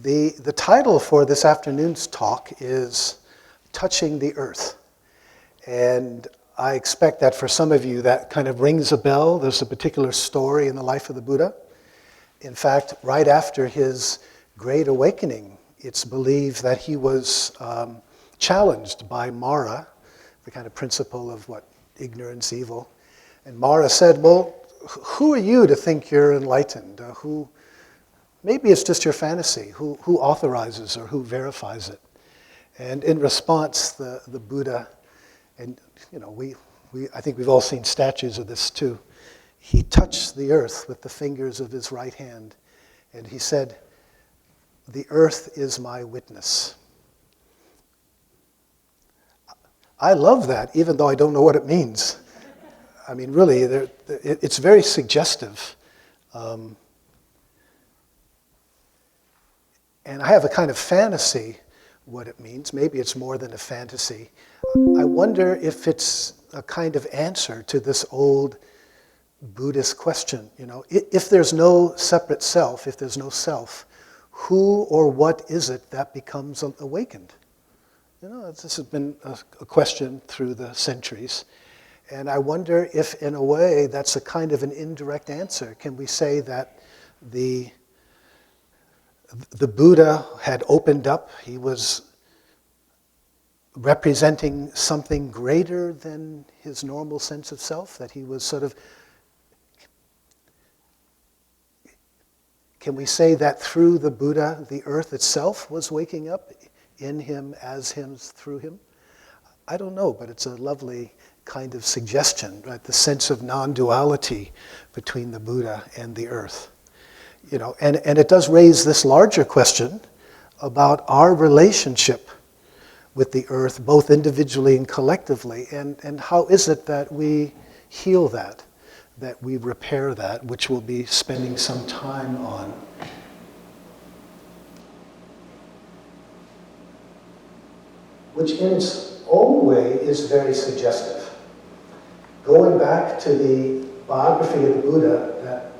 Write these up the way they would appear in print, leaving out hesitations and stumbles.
The title for this afternoon's talk is Touching the Earth. And I expect that for some of you that kind of rings a bell. There's a particular story in the life of the Buddha. In fact, right after his Great Awakening, it's believed that he was challenged by Mara, the kind of principle of ignorance, evil. And Mara said, well, who are you to think you're enlightened? Maybe it's just your fantasy. Who authorizes or who verifies it? And in response, the Buddha, and I think we've all seen statues of this too, he touched the earth with the fingers of his right hand, and he said, "The earth is my witness." I love that, even though I don't know what it means. I mean, really, it's very suggestive. And I have a kind of fantasy what it means. Maybe it's more than a fantasy. I wonder if it's a kind of answer to this old Buddhist question. If there's no separate self, if there's no self, who or what is it that becomes awakened? This has been a question through the centuries. And I wonder if, in a way, that's a kind of an indirect answer. Can we say that the Buddha had opened up, he was representing something greater than his normal sense of self, that he was sort of... Can we say that through the Buddha, the earth itself was waking up in him, as him, through him? I don't know, but it's a lovely kind of suggestion, right? The sense of non-duality between the Buddha and the earth. And it does raise this larger question about our relationship with the earth, both individually and collectively, and how is it that we heal that we repair that, which we'll be spending some time on. Which in its own way is very suggestive. Going back to the biography of the Buddha that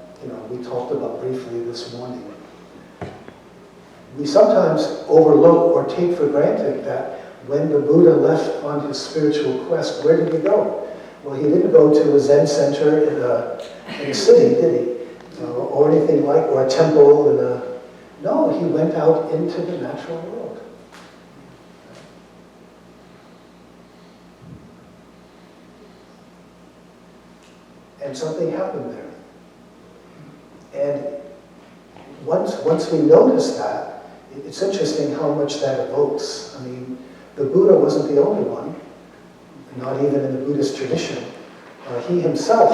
we talked about briefly this morning, we sometimes overlook or take for granted that when the Buddha left on his spiritual quest, where did he go? Well, he didn't go to a Zen center in a city, did he? Or anything like, or a temple No, he went out into the natural world. And something happened there. And once we notice that, it's interesting how much that evokes. I mean, the Buddha wasn't the only one, not even in the Buddhist tradition. He himself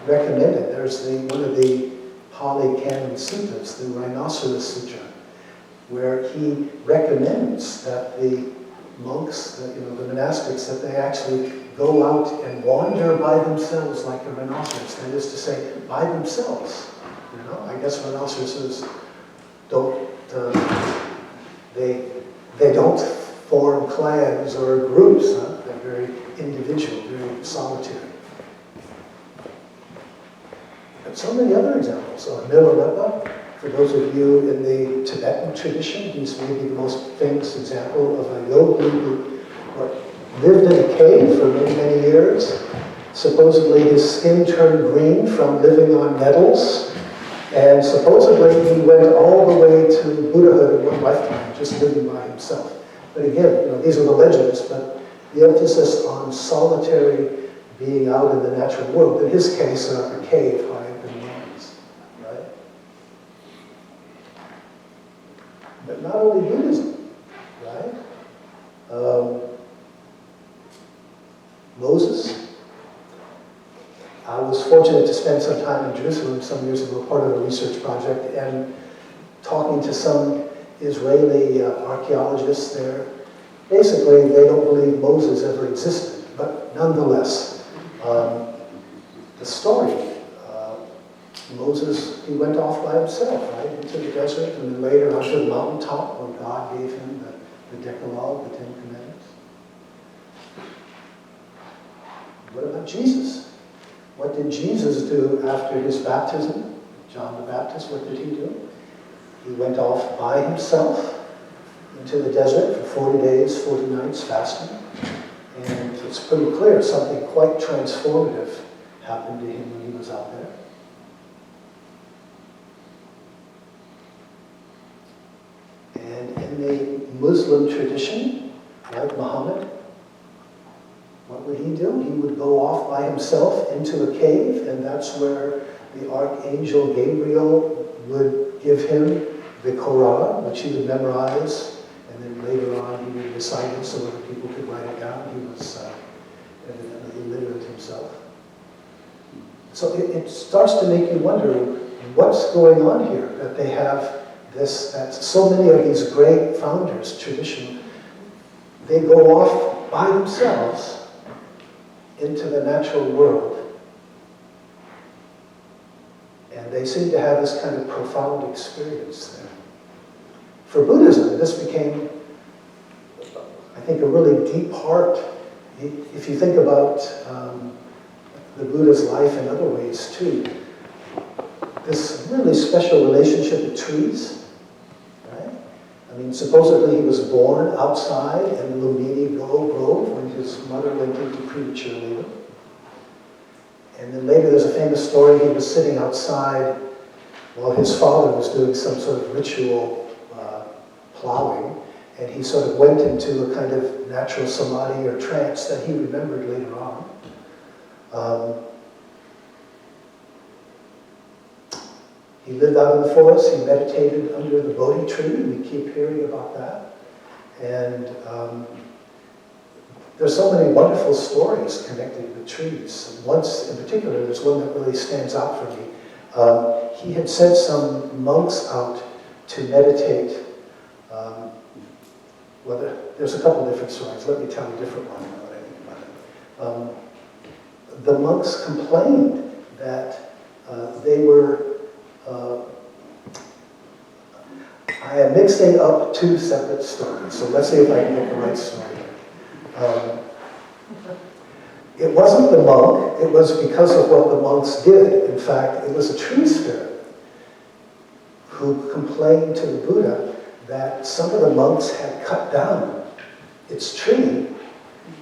recommended, there's one of the Pali Canon suttas, the Rhinoceros Sutra, where he recommends that the monks, the monastics, that they actually go out and wander by themselves like a rhinoceros. That is to say, by themselves. I guess rhinoceroses don't, they don't form clans or groups. They're very individual, very solitary. But so many other examples. Milarepa, for those of you in the Tibetan tradition, he's maybe the most famous example of a yogi who lived in a cave for many, many years. Supposedly his skin turned green from living on nettles. And supposedly he went all the way to Buddhahood in one lifetime, just living by himself. But again, these are the legends, but the emphasis on solitary being out in the natural world, in his case, a cave high up in the mountains, right? But not only Buddhism, right? Moses. I was fortunate to spend some time in Jerusalem some years ago, part of a research project, and talking to some Israeli archaeologists there. Basically, they don't believe Moses ever existed, but nonetheless, the story, Moses, he went off by himself, right, into the desert, and then later onto the mountaintop where God gave him the Decalogue, the Ten Commandments. What about Jesus? What did Jesus do after his baptism? John the Baptist, what did he do? He went off by himself into the desert for 40 days, 40 nights fasting. And it's pretty clear something quite transformative happened to him when he was out there. And in the Muslim tradition, like Muhammad, what would he do? He would go off by himself into a cave, and that's where the Archangel Gabriel would give him the Quran, which he would memorize, and then later on he would recite it so other people could write it down. He was evidently illiterate himself. So it starts to make you wonder what's going on here, that they have this, that so many of these great founders, tradition, they go off by themselves into the natural world, and they seem to have this kind of profound experience there. For Buddhism, this became, I think, a really deep part. If you think about the Buddha's life in other ways too, this really special relationship with trees, right? I mean, supposedly he was born outside in the Lumbini Grove when his mother went into premature labor. And then later there's a famous story, he was sitting outside while his father was doing some sort of ritual plowing, and he sort of went into a kind of natural samadhi or trance that he remembered later on. He lived out in the forest, he meditated under the Bodhi tree, we keep hearing about that. And there's so many wonderful stories connected with trees. Once in particular, there's one that really stands out for me. He had sent some monks out to meditate. Well, there's a couple different stories. Let me tell a different one now that I think about it. The monks complained that they were I am mixing up two separate stories, so let's see if I can get the right story. It wasn't the monk, it was because of what the monks did. In fact, it was a tree spirit who complained to the Buddha that some of the monks had cut down its tree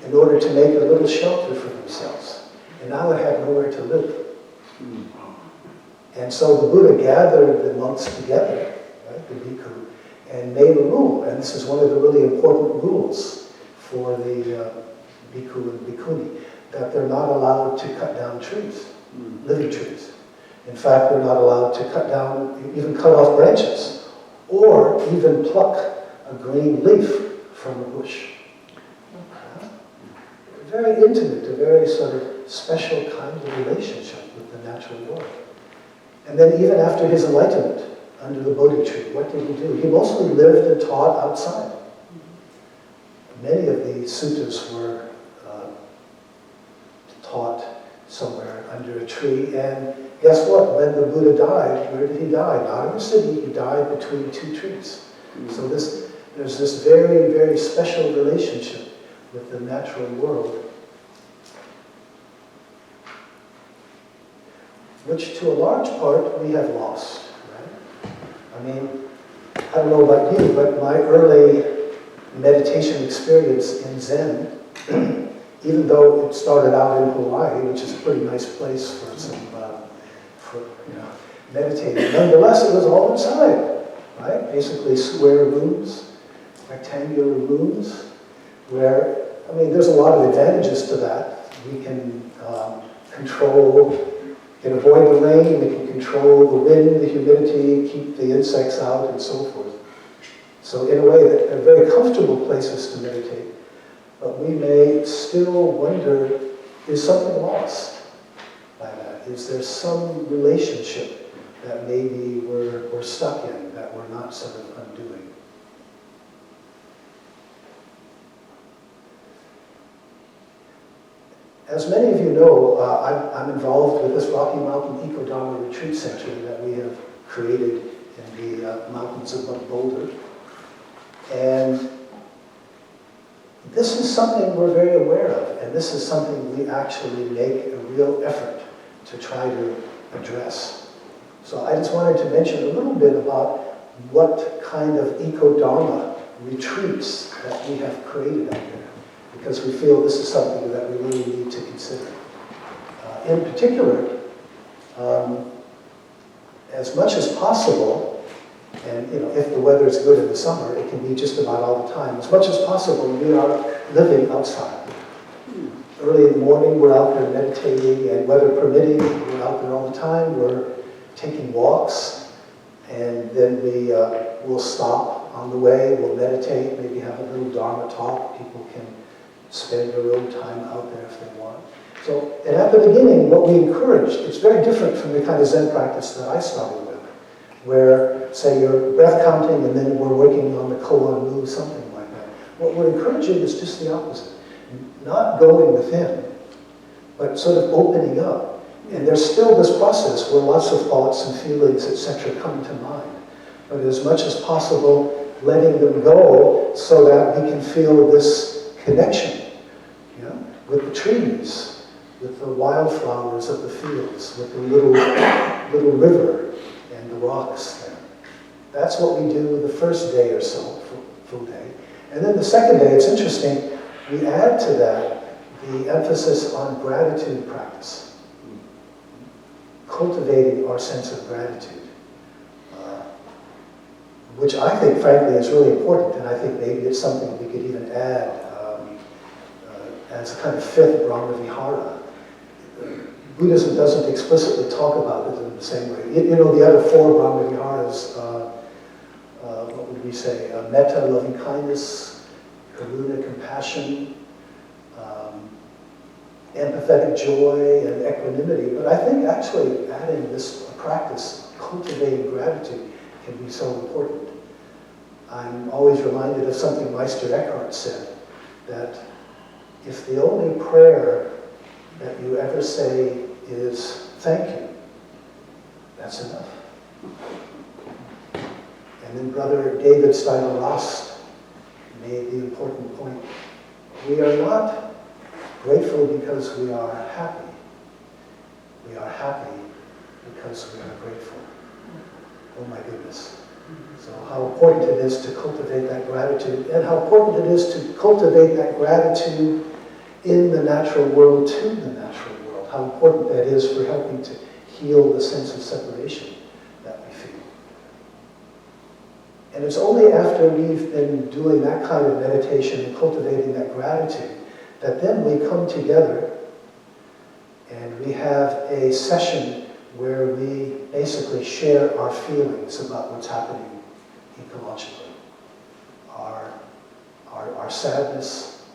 in order to make a little shelter for themselves. And now it had nowhere to live. And so the Buddha gathered the monks together, right, the bhikkhu, and made a rule. And this is one of the really important rules for the bhikkhu and bhikkhuni, that they're not allowed to cut down trees, living trees. In fact, they're not allowed to cut down, even cut off branches, or even pluck a green leaf from a bush. Very intimate, a very sort of special kind of relationship with the natural world. And then even after his enlightenment, under the Bodhi tree, what did he do? He mostly lived and taught outside. Many of the suttas were taught somewhere under a tree, and guess what? When the Buddha died, where did he die? Not in the city, he died between two trees. So there's this very, very special relationship with the natural world, which to a large part we have lost, right? I mean, I don't know about you, but my early meditation experience in Zen, even though it started out in Hawaii, which is a pretty nice place for some, meditating, nonetheless it was all inside, right? Basically square rooms, rectangular rooms, where, I mean, there's a lot of advantages to that. We can avoid the rain, we can control the wind, the humidity, keep the insects out, and so forth. So in a way, they're very comfortable places to meditate. But we may still wonder, is something lost by that? Is there some relationship that maybe we're stuck in, that we're not sort of undoing? As many of you know, I'm involved with this Rocky Mountain Ecodharma Retreat Center that we have created in the mountains above Boulder. And this is something we're very aware of, and this is something we actually make a real effort to try to address. So I just wanted to mention a little bit about what kind of Ecodharma retreats that we have created out there, because we feel this is something that we really need to consider. In particular, as much as possible, and if the weather is good in the summer, it can be just about all the time. As much as possible, we are living outside. Early in the morning, we're out there meditating, and weather permitting, we're out there all the time. We're taking walks, and then we will stop on the way, we'll meditate, maybe have a little Dharma talk. People can spend their own time out there if they want. So, and at the beginning, what we encourage, it's very different from the kind of Zen practice that I started with, where, say, you're breath counting, and then we're working on the koan move, something like that. What we're encouraging is just the opposite. Not going within, but sort of opening up. And there's still this process where lots of thoughts and feelings, etc., come to mind. But as much as possible, letting them go so that we can feel this connection, with the trees, with the wildflowers of the fields, with the little river and the rocks there. That's what we do the first day or so, full day. And then the second day, it's interesting, we add to that the emphasis on gratitude practice, cultivating our sense of gratitude, which I think, frankly, is really important, and I think maybe it's something we could even add as a kind of fifth Brahma Vihara. Buddhism doesn't explicitly talk about it in the same way. The other four Brahma Viharas, what would we say? Metta, loving kindness, karuna, compassion, empathetic joy, and equanimity. But I think actually adding this practice, cultivating gratitude, can be so important. I'm always reminded of something Meister Eckhart said, that if the only prayer that you ever say is thank you, that's enough. And then Brother David Steiner-Rost made the important point. We are not grateful because we are happy. We are happy because we are grateful. Oh my goodness. So how important it is to cultivate that gratitude, and how important it is to cultivate that gratitude in the natural world to the natural world. How important that is for helping to heal the sense of separation that we feel. And it's only after we've been doing that kind of meditation and cultivating that gratitude that then we come together and we have a session where we basically share our feelings about what's happening ecologically. Our sadness,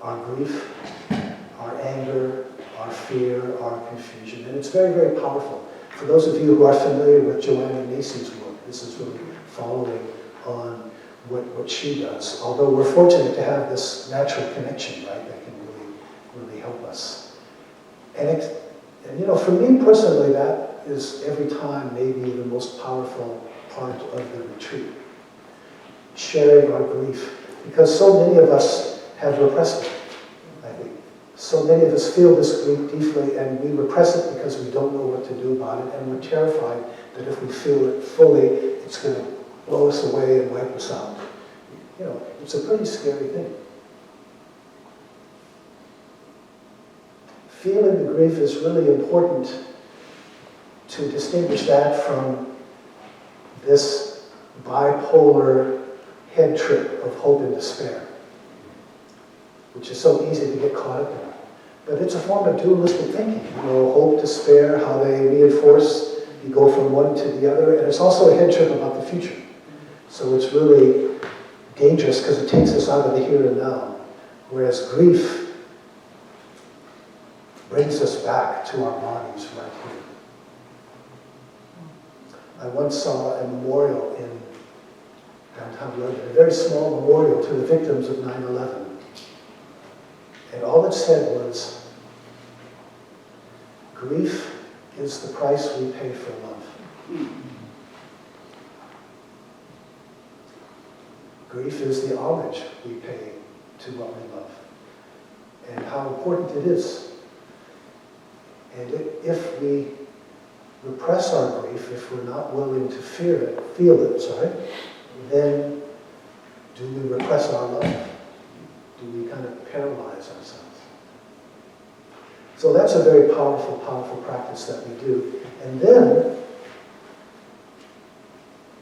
our grief, our anger, our fear, our confusion. And it's very, very powerful. For those of you who are familiar with Joanna Macy's work, this is really following on what she does. Although we're fortunate to have this natural connection, right, that can really help us. And for me personally, that is every time maybe the most powerful part of the retreat. Sharing our grief. Because so many of us have repressed it, I think. So many of us feel this grief deeply, and we repress it because we don't know what to do about it, and we're terrified that if we feel it fully, it's going to blow us away and wipe us out. It's a pretty scary thing. Feeling the grief is really important to distinguish that from this bipolar head trip of hope and despair, which is so easy to get caught up in. But it's a form of dualistic thinking. Hope, despair, how they reinforce, you go from one to the other, and it's also a head trip about the future. So it's really dangerous because it takes us out of the here and now, whereas grief brings us back to our bodies right here. I once saw a memorial in downtown London, a very small memorial to the victims of 9/11. And all it said was, grief is the price we pay for love. Grief is the homage we pay to what we love. And how important it is. And if we repress our grief, if we're not willing to feel it, then do we repress our love? Do we kind of paralyze ourselves? So that's a very powerful, powerful practice that we do. And then,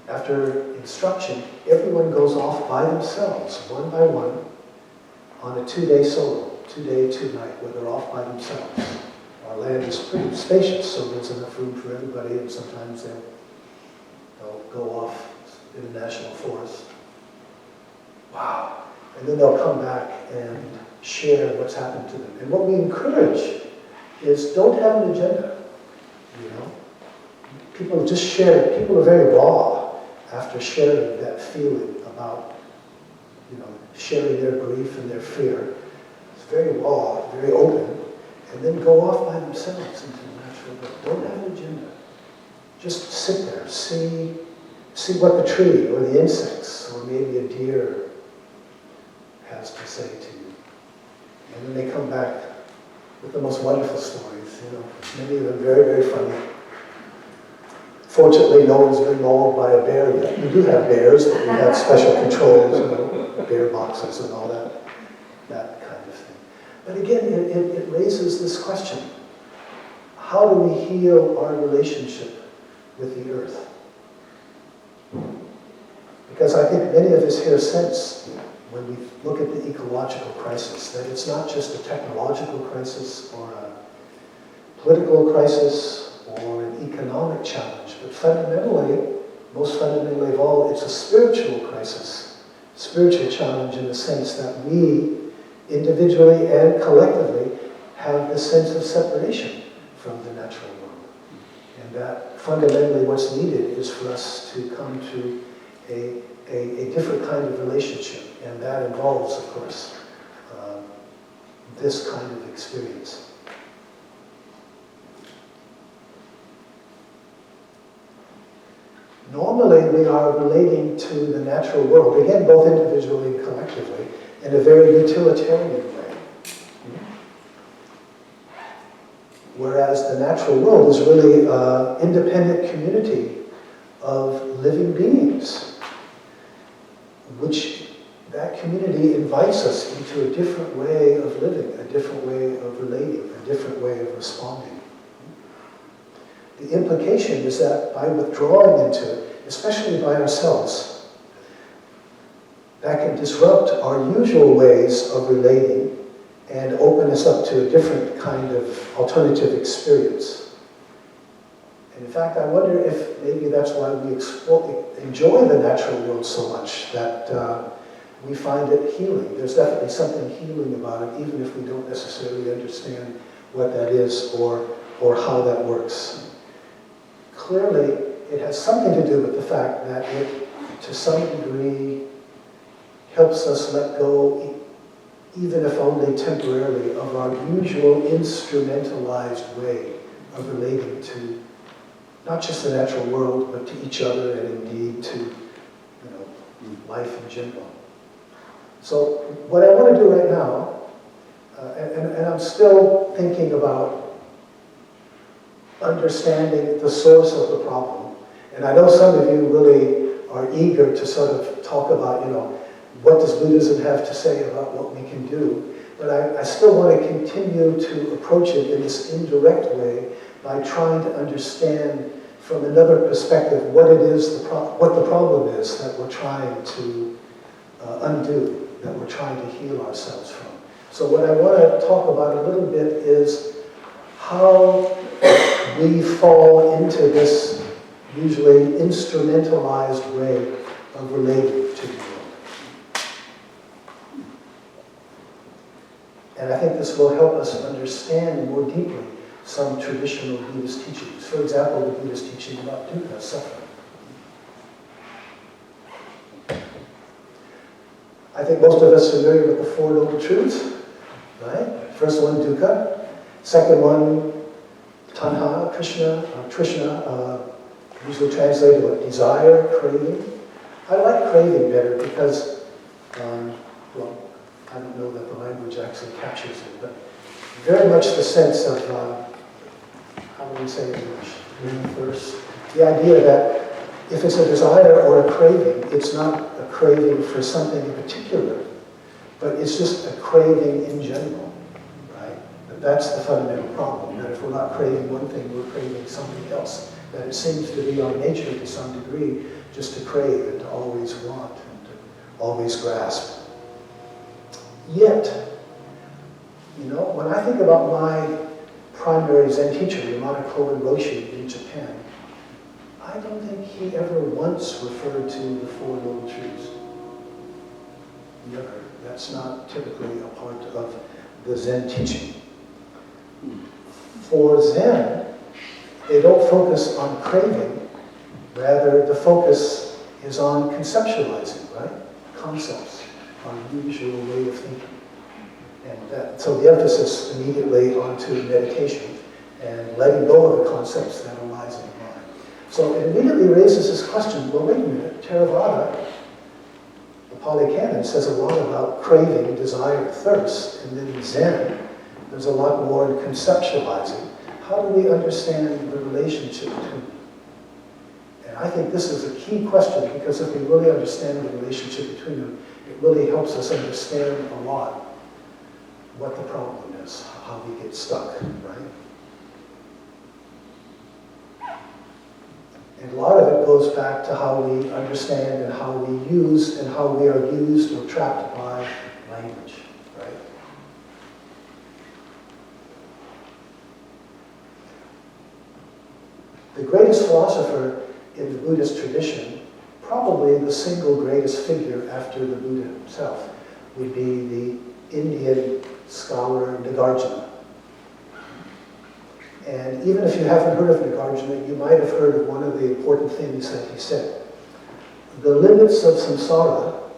after instruction, everyone goes off by themselves, one by one, on a 2-day solo, 2-day, 2-night, where they're off by themselves. Our land is pretty spacious, so there's enough room for everybody, and sometimes they'll go off in the national forest. Wow. And then they'll come back and share what's happened to them. And what we encourage is don't have an agenda, People just share, people are very raw after sharing that feeling about, sharing their grief and their fear. It's very raw, very open, and then go off by themselves into the natural world. Don't have an agenda. Just sit there, see what the tree or the insects or maybe a deer has to say to you. And then they come back with the most wonderful stories, many of them very, very funny. Fortunately, no one's been mauled by a bear yet. We do have bears, but we have special controls, bear boxes and all that kind of thing. But again, it raises this question. How do we heal our relationship with the earth? Because I think many of us here sense, when we look at the ecological crisis, that it's not just a technological crisis or a political crisis or an economic challenge, but fundamentally, most fundamentally of all, it's a spiritual crisis, spiritual challenge in the sense that we, individually and collectively, have this sense of separation from the natural world. And that fundamentally what's needed is for us to come to a different kind of relationship, and that involves, of course, this kind of experience. Normally, we are relating to the natural world, again, both individually and collectively, in a very utilitarian way. Whereas the natural world is really an independent community of living beings, which that community invites us into a different way of living, a different way of relating, a different way of responding. The implication is that by withdrawing into it, especially by ourselves, that can disrupt our usual ways of relating and open us up to a different kind of alternative experience. And in fact, I wonder if maybe that's why we enjoy the natural world so much, that we find it healing. There's definitely something healing about it, even if we don't necessarily understand what that is or how that works. Clearly, it has something to do with the fact that it, to some degree, helps us let go, even if only temporarily, of our usual instrumentalized way of relating to not just the natural world, but to each other and indeed to life in general. So what I want to do right now, and I'm still thinking about understanding the source of the problem. And I know some of you really are eager to sort of talk about, what does Buddhism have to say about what we can do? But I still want to continue to approach it in this indirect way by trying to understand from another perspective what it is, what the problem is that we're trying to undo, that we're trying to heal ourselves from. So what I want to talk about a little bit is how we fall into this usually instrumentalized way of relating to the world. And I think this will help us understand more deeply some traditional Buddhist teachings. For example, the Buddhist teaching about dukkha, suffering. I think most of us are familiar with the Four Noble Truths, right? First one, dukkha. Second one, tanha, trishna, usually translated with desire, craving. I like craving better because, I don't know that the language actually captures it, but very much the sense of, how do we say it in English? Greed thirst. The idea that if it's a desire or a craving, it's not a craving for something in particular, but it's just a craving in general, right? But that's the fundamental problem, that if we're not craving one thing, we're craving something else. That it seems to be our nature to some degree just to crave and to always want and to always grasp. Yet, when I think about my primary Zen teacher, Yamada Kogen Roshi in Japan, I don't think he ever once referred to the Four Noble Truths. Never. That's not typically a part of the Zen teaching. For Zen, they don't focus on craving, rather the focus is on conceptualizing, right? Concepts, our usual way of thinking. And so the emphasis immediately onto meditation and letting go of the concepts that arise in the mind. So it immediately raises this question, well, wait a minute, Theravada, the Pali Canon, says a lot about craving, desire, thirst, and then in Zen, there's a lot more in conceptualizing. How do we understand the relationship between them? And I think this is a key question, because if we really understand the relationship between them, it really helps us understand a lot what the problem is, how we get stuck, right? And a lot of it goes back to how we understand and how we use and how we are used or trapped by language, right? The greatest philosopher in the Buddhist tradition, probably the single greatest figure after the Buddha himself, would be the Indian scholar Nagarjuna. And even if you haven't heard of Nagarjuna, you might have heard of one of the important things that he said. The limits of samsara,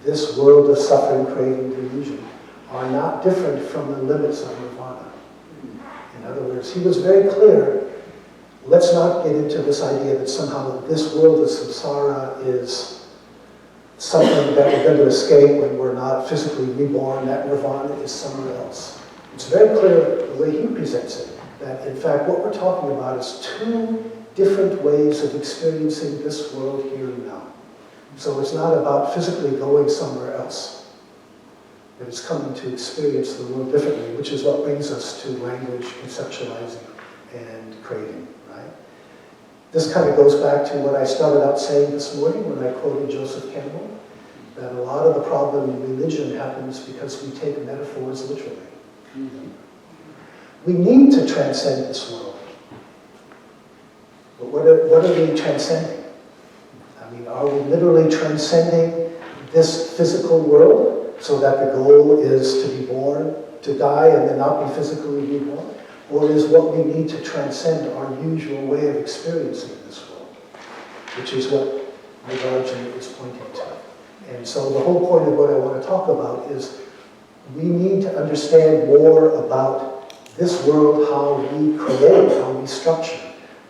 this world of suffering, craving, delusion, are not different from the limits of nirvana. In other words, he was very clear, let's not get into this idea that somehow this world of samsara is something that we're going to escape when we're not physically reborn, that nirvana is somewhere else. It's very clear the way he presents it, that in fact what we're talking about is two different ways of experiencing this world here and now. So it's not about physically going somewhere else, but it's coming to experience the world differently, which is what brings us to language, conceptualizing, and craving, right? This kind of goes back to what I started out saying this morning when I quoted Joseph Campbell, that a lot of the problem in religion happens because we take metaphors literally. Mm-hmm. We need to transcend this world. But what are we transcending? I mean, are we literally transcending this physical world so that the goal is to be born, to die, and then not be physically reborn? Or is what we need to transcend our usual way of experiencing this world, which is what Nagarjuna is pointing to. And so the whole point of what I want to talk about is we need to understand more about this world, how we create, how we structure,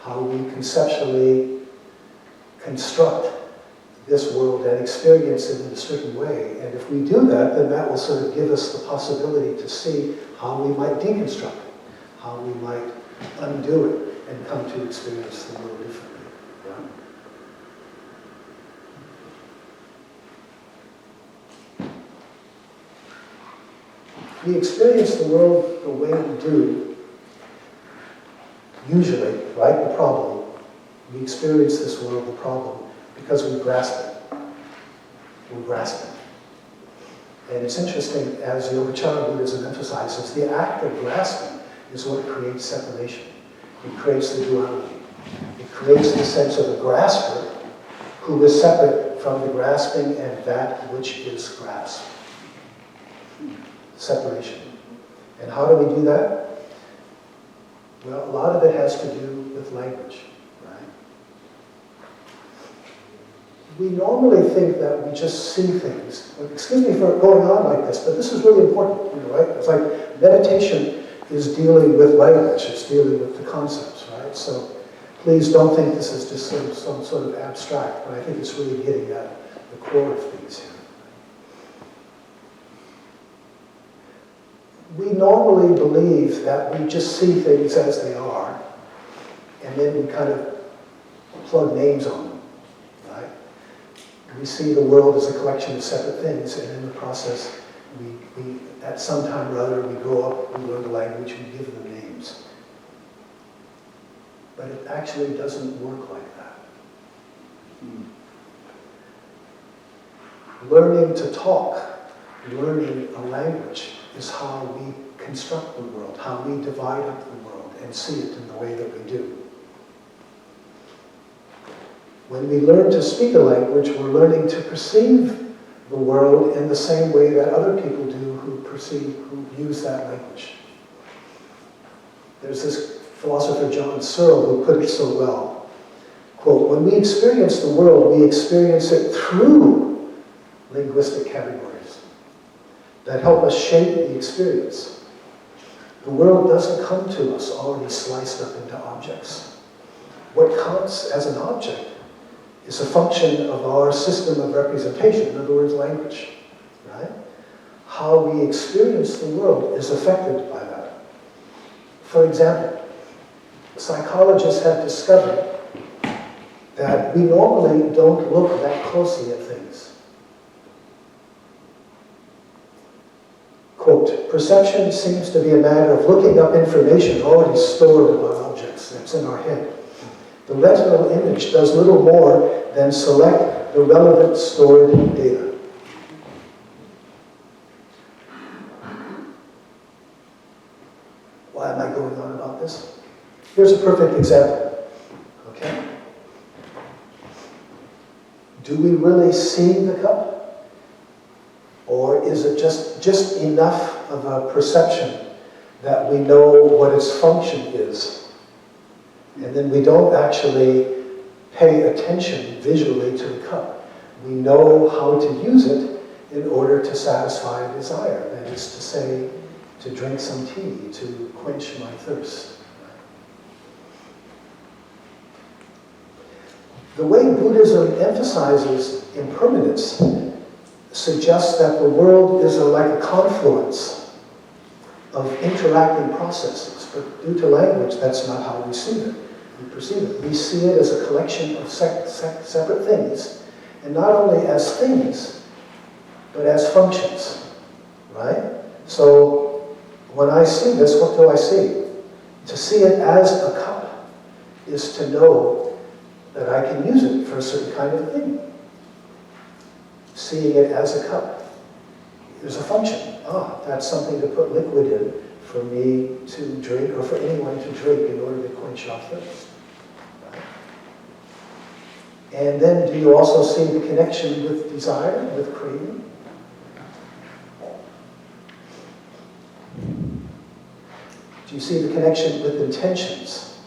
how we conceptually construct this world and experience it in a certain way. And if we do that, then that will sort of give us the possibility to see how we might deconstruct it, how we might undo it and come to experience the world differently. Yeah? We experience the world the way we do, usually, right? The problem. We experience this world, the problem, because we grasp it. We grasp it. And it's interesting, as Yogacara Buddhism emphasizes, the act of grasping is what creates separation. It creates the duality. It creates the sense of a grasper who is separate from the grasping and that which is grasped. Separation. And how do we do that? Well, a lot of it has to do with language, right? We normally think that we just see things. Excuse me for going on like this, but this is really important, right? It's like meditation is dealing with language, it's dealing with the concepts, right? So please don't think this is just some sort of abstract, but I think it's really getting at the core of things here. We normally believe that we just see things as they are, and then we kind of plug names on them, right? We see the world as a collection of separate things, and in the process, we at some time or other, we grow up, we learn the language, we give them names. But it actually doesn't work like that. Learning to talk, learning a language, is how we construct the world, how we divide up the world and see it in the way that we do. When we learn to speak a language, we're learning to perceive the world in the same way that other people do who use that language. There's this philosopher, John Searle, who put it so well. Quote, when we experience the world, we experience it through linguistic categories that help us shape the experience. The world doesn't come to us already sliced up into objects. What counts as an object is a function of our system of representation, in other words, language, right? How we experience the world is affected by that. For example, psychologists have discovered that we normally don't look that closely at things. Quote, perception seems to be a matter of looking up information already stored about objects that's in our head. The retinal image does little more than select the relevant stored data. Why am I going on about this? Here's a perfect example, okay? Do we really see the cup? Or is it just enough of a perception that we know what its function is? And then we don't actually pay attention visually to the cup. We know how to use it in order to satisfy a desire. That is to say, to drink some tea, to quench my thirst. The way Buddhism emphasizes impermanence suggests that the world is like a confluence of interacting processes. But due to language, that's not how we see it. We perceive it. We see it as a collection of separate things, and not only as things, but as functions, right? So when I see this, what do I see? To see it as a cup is to know that I can use it for a certain kind of thing. Seeing it as a cup. There's a function. That's something to put liquid in for me to drink, or for anyone to drink in order to quench our thirst. Right? And then do you also see the connection with desire, with craving? Do you see the connection with intentions?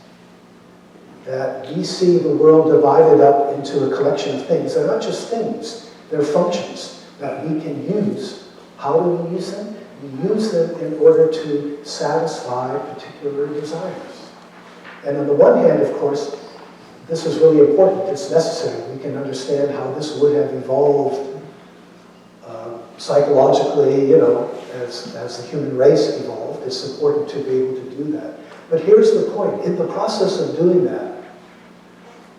That we see the world divided up into a collection of things. They're not just things, they're functions that we can use. How do we use them? We use them in order to satisfy particular desires. And on the one hand, of course, this is really important, it's necessary. We can understand how this would have evolved psychologically, as the human race evolved. It's important to be able to do that. But here's the point. In the process of doing that,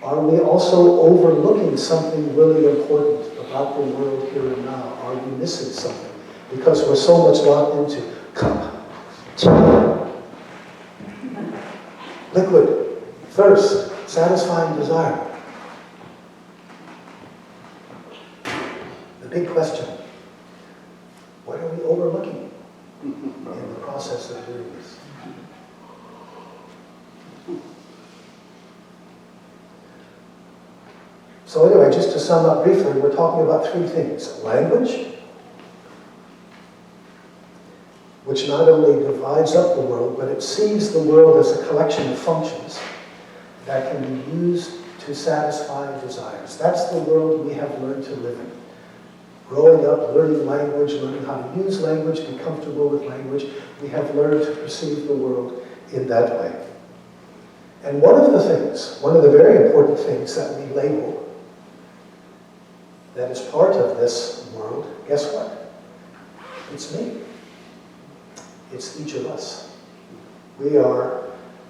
are we also overlooking something really important about the world here and now? Are we missing something? Because we're so much locked into cup, tea, liquid, thirst, satisfying desire. The big question, what are we overlooking in the process of doing this? So anyway, just to sum up briefly, we're talking about three things. Language, which not only divides up the world, but it sees the world as a collection of functions that can be used to satisfy desires. That's the world we have learned to live in. Growing up, learning language, learning how to use language, be comfortable with language, we have learned to perceive the world in that way. And one of the very important things that we label that is part of this world, guess what? It's me. It's each of us. We're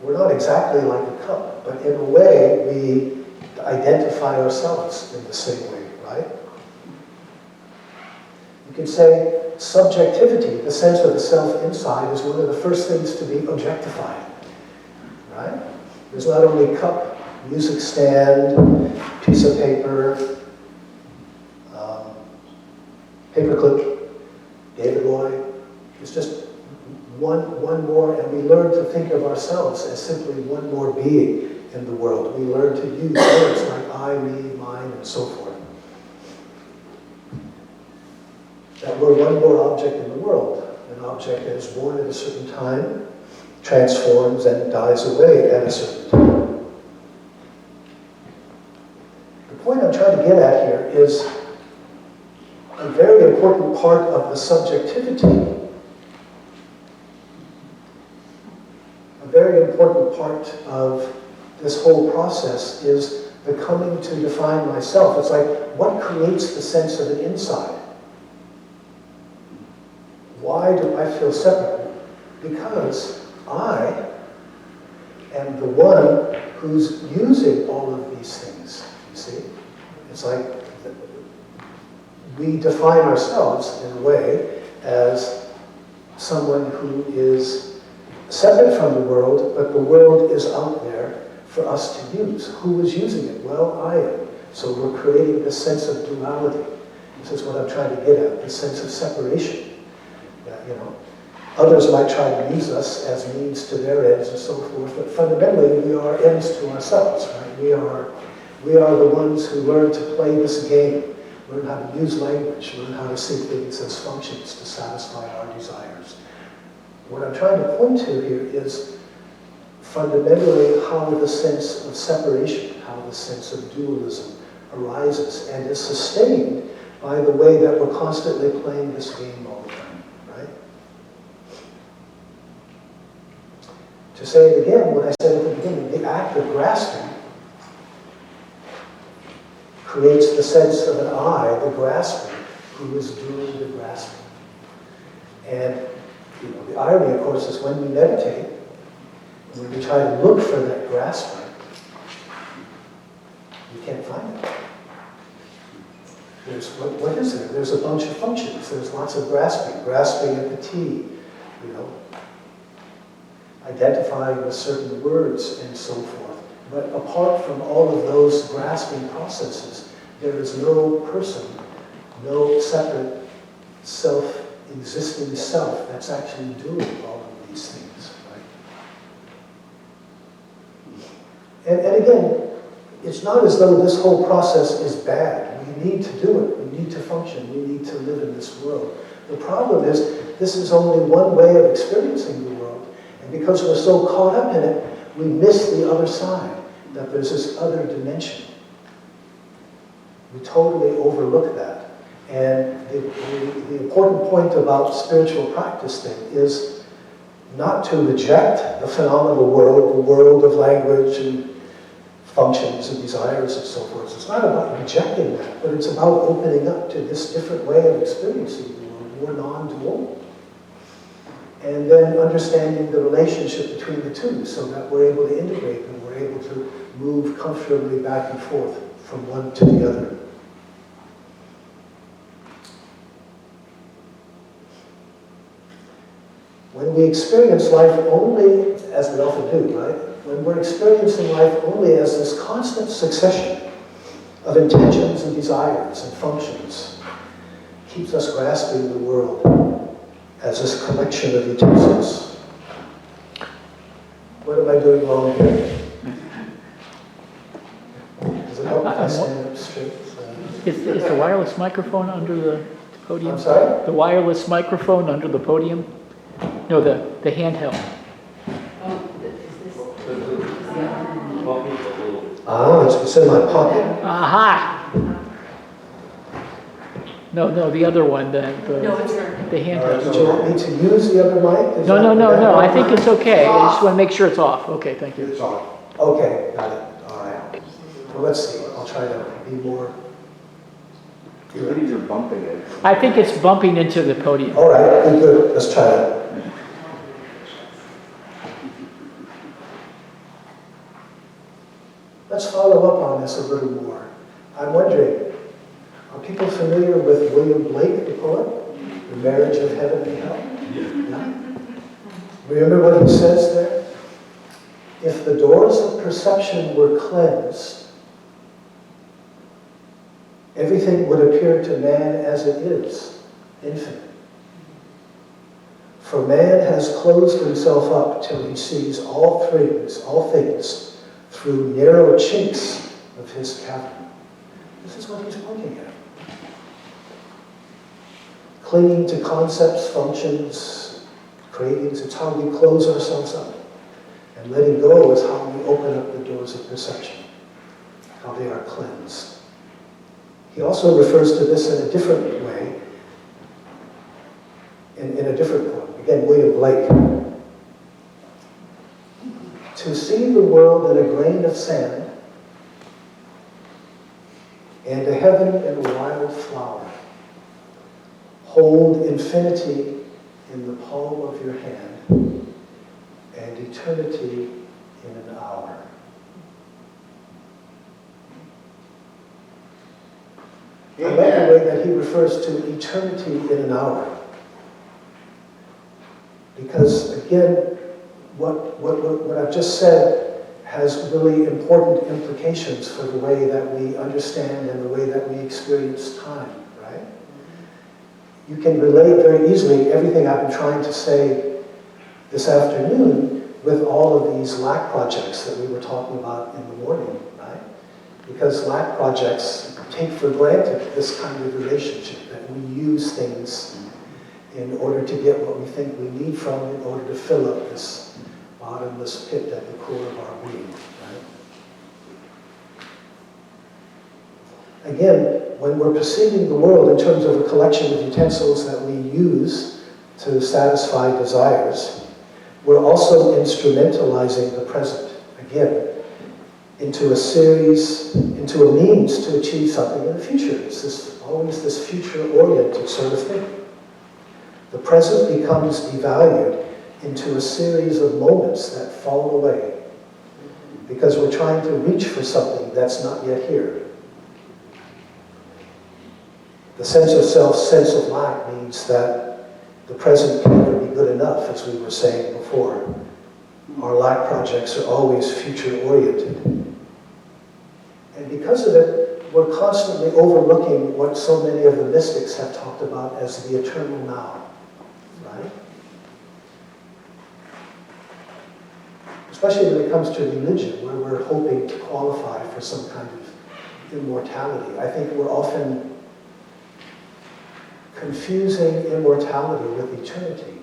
not exactly like a cup, but in a way we identify ourselves in the same way, right? You could say subjectivity, the sense of the self inside, is one of the first things to be objectified, right? There's not only cup, music stand, piece of paper, paperclip, David Loy. It's just one more, and we learn to think of ourselves as simply one more being in the world. We learn to use words like I, me, mine, and so forth. That we're one more object in the world, an object that is born at a certain time, transforms, and dies away at a certain time. The point I'm trying to get at here is a very important part of the subjectivity, a very important part of this whole process is the coming to define myself. It's like, what creates the sense of an inside? Why do I feel separate? Because I am the one who's using all of these things, you see? It's like we define ourselves in a way as someone who is separate from the world, but the world is out there for us to use. Who is using it? Well, I am. So we're creating this sense of duality. This is what I'm trying to get at, this sense of separation. Others might try to use us as means to their ends and so forth, but fundamentally we are ends to ourselves, right? We are the ones who learn to play this game, learn how to use language, learn how to see things as functions to satisfy our desires. What I'm trying to point to here is fundamentally how the sense of separation, how the sense of dualism arises and is sustained by the way that we're constantly playing this game all the time, right? To say it again, what I said at the beginning, the act of grasping creates the sense of an I, the grasper, who is doing the grasping. And the irony, of course, is when we meditate, when we try to look for that grasping, we can't find it. There's, what is there? There's a bunch of functions. There's lots of grasping at the T, identifying with certain words and so forth. But apart from all of those grasping processes, there is no person, no separate self-existing self that's actually doing all of these things, right? And again, it's not as though this whole process is bad. We need to do it. We need to function. We need to live in this world. The problem is, this is only one way of experiencing the world. And because we're so caught up in it, we miss the other side, that there's this other dimension. We totally overlook that. And the important point about spiritual practice then is not to reject the phenomenal world, the world of language and functions and desires and so forth. It's not about rejecting that, but it's about opening up to this different way of experiencing the world, more non-dual. And then understanding the relationship between the two so that we're able to integrate and we're able to move comfortably back and forth from one to the other. When we experience life only, as we often do, right? When we're experiencing life only as this constant succession of intentions and desires and functions, keeps us grasping the world as this collection of utensils. What am I doing wrong here? Does it help if I stand up straight? Is the wireless microphone under the podium? I'm sorry? The wireless microphone under the podium? No, the handheld. It's in my pocket. Aha! No, the other one, the handheld. Did you want me to use the other mic? No. I think it's okay. I just want to make sure it's off. Okay, thank you. It's off. Okay, got it. All right. Well, let's see. I'll try to be more. You're bumping it. I think it's bumping into the podium. All right, good. Let's try that. Let's follow up on this a little more. I'm wondering, are people familiar with William Blake, the poet? The Marriage of Heaven and Hell? Yeah. Remember what he says there? If the doors of perception were cleansed, everything would appear to man as it is, infinite. For man has closed himself up till he sees all things through narrow chinks of his cavern. This is what he's pointing at. Clinging to concepts, functions, cravings, it's how we close ourselves up. And letting go is how we open up the doors of perception, how they are cleansed. He also refers to this in a different way, in a different poem. Again, William Blake. To see the world in a grain of sand, and a heaven in a wild flower. Hold infinity in the palm of your hand, and eternity in an hour. I like the way that he refers to eternity in an hour. Because again, what I've just said has really important implications for the way that we understand and the way that we experience time, right? You can relate very easily everything I've been trying to say this afternoon with all of these lack projects that we were talking about in the morning, right? Because lack projects take for granted this kind of relationship, that we use things in order to get what we think we need from it, in order to fill up this bottomless pit at the core of our being, right? Again, when we're perceiving the world in terms of a collection of utensils that we use to satisfy desires, we're also instrumentalizing the present, again, into a means to achieve something in the future. It's always this future-oriented sort of thing. The present becomes devalued into a series of moments that fall away because we're trying to reach for something that's not yet here. The sense of self, sense of lack means that the present can never be good enough, as we were saying before. Our lack projects are always future-oriented. And because of it, we're constantly overlooking what so many of the mystics have talked about as the eternal now. Right? Especially when it comes to religion, where we're hoping to qualify for some kind of immortality. I think we're often confusing immortality with eternity.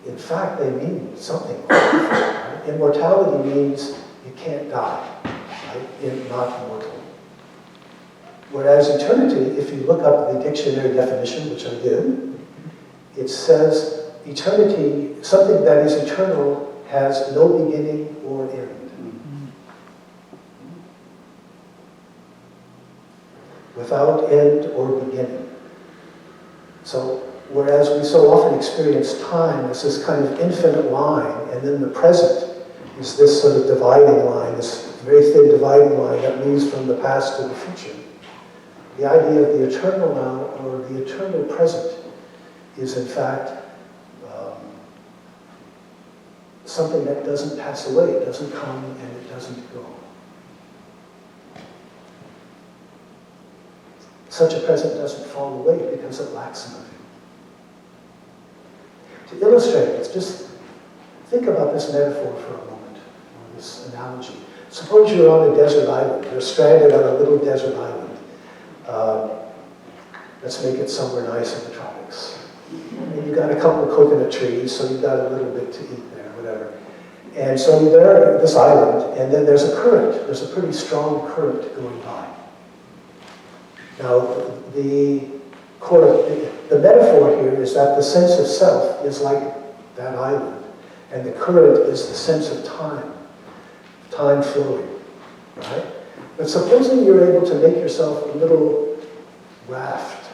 In fact, they mean something. Right? Immortality means you can't die, right? Not mortal. Whereas eternity, if you look up the dictionary definition, which I did, it says eternity, something that is eternal, has no beginning or end. Without end or beginning. So, whereas we so often experience time as this kind of infinite line, and then the present is this sort of dividing line, this very thin dividing line that moves from the past to the future. The idea of the eternal now, or the eternal present, is in fact something that doesn't pass away, it doesn't come and it doesn't go. Such a present doesn't fall away because it lacks nothing. To illustrate this, just think about this metaphor for a moment, or this analogy. Suppose you're on a desert island, you're stranded on a little desert island. Let's make it somewhere nice in the tropics. And you've got a couple of coconut trees, so you've got a little bit to eat there, whatever. And so you're there at this island, and then there's a current. There's a pretty strong current going by. Now, the metaphor here is that the sense of self is like that island, and the current is the sense of time flowing, right? But supposing you're able to make yourself a little raft,